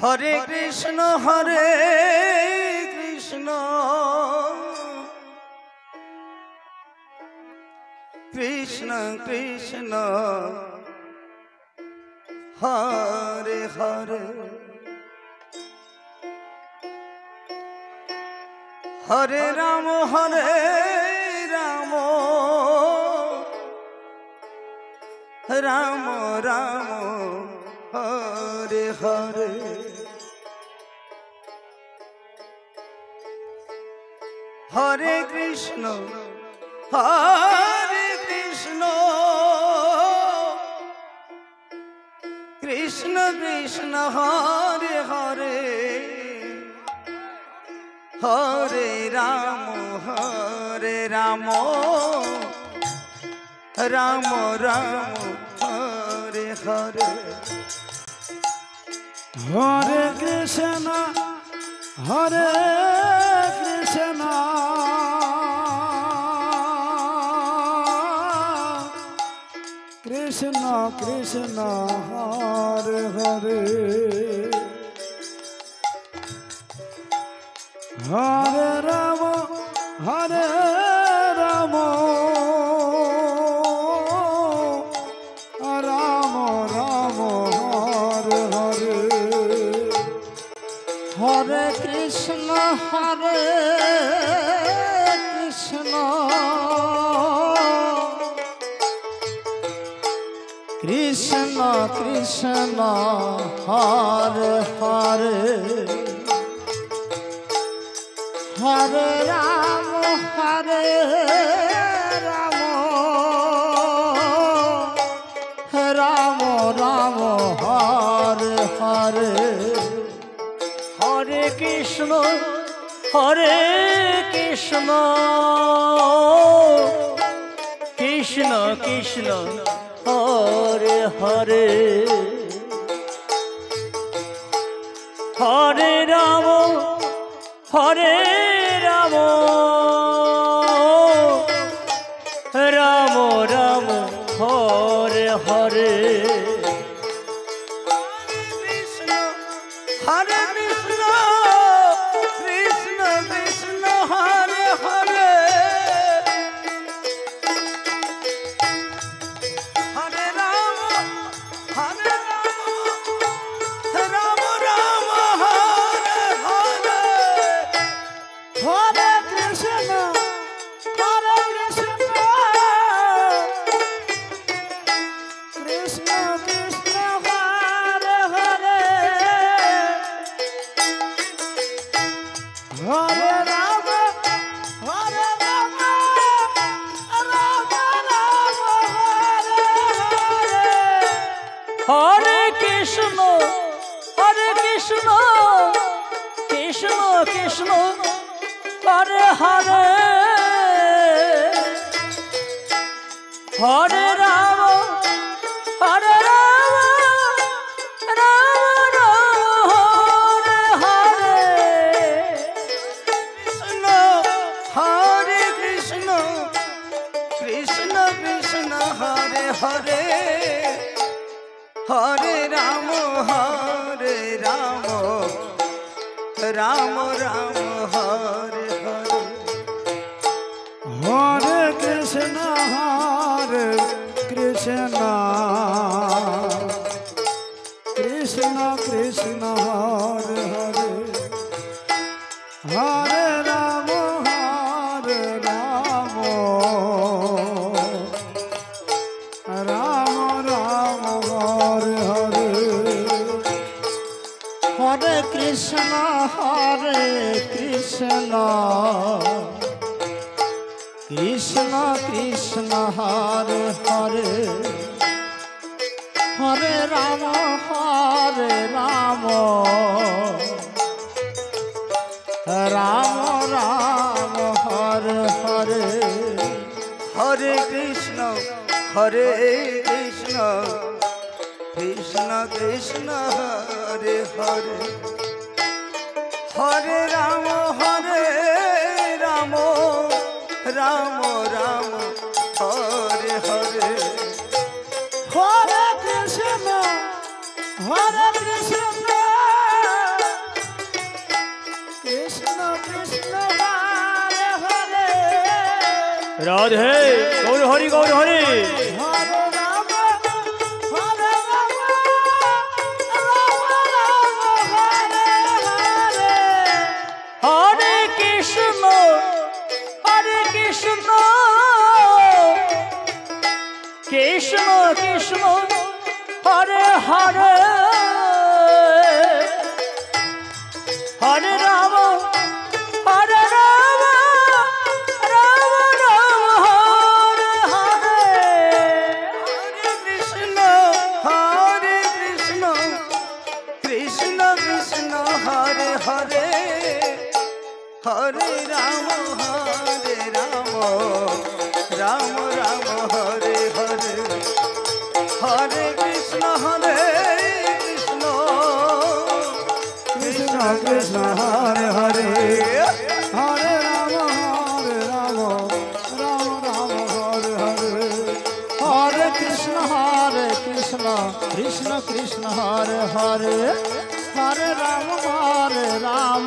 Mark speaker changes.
Speaker 1: Hare Krishna Krishna Krishna Hare Hare Hare Ram Ram Ram Hare Hare Hare Krishna Krishna Krishna Hare Hare Hare Ram Ram Ram Hare Hare
Speaker 2: Hare Krishna Krishna Krishna Hare Hare Hare Ram Ram Ram Hare Hare
Speaker 1: Hare Krishna Krishna Krishna Hare Hare Hare Ram Ram Ram Hare Hare Hare Krishna Krishna Krishna Hare Hare Hare Ram Ram Ram Hare Hare Hare Krishna Krishna Krishna Hare Hare Hare Ram Ram Ram Hare Hare
Speaker 2: Hare Krishna Krishna Krishna Hare Hare Hare Ram Ram Hare Hare
Speaker 1: Hare Krishna Krishna Krishna Hare Hare Hare Ram Ram Hare Hare Krishna Krishna Krishna Hare Hare Hare Ram Ram Ram Hare Hare
Speaker 2: Hare Krishna Krishna Krishna Hare Hare Hare Ram Ram Ram Hare Hare
Speaker 1: Hare Krishna Krishna Krishna Hare Hare Hare Ram Ram Ram Hare Hare Hare Krishna Krishna Krishna Hare Hare Hare Ram Ram Ram Hare Hare
Speaker 2: Hare Krishna
Speaker 3: Radhe Gour Hari Gour Hari.
Speaker 2: Hare Krishna Krishna Krishna Hare Hare Hare Ram Hare Ram Ram Ram Hare Hare
Speaker 1: Krishna Krishna Krishna Hare Hare Hare Ram Ram Ram Hare Hare Hare Krishna
Speaker 2: Krishna Krishna Hare Hare Hare Ram Ram Ram Hare Hare Hare Krishna Krishna Krishna Hare Hare Hare Ram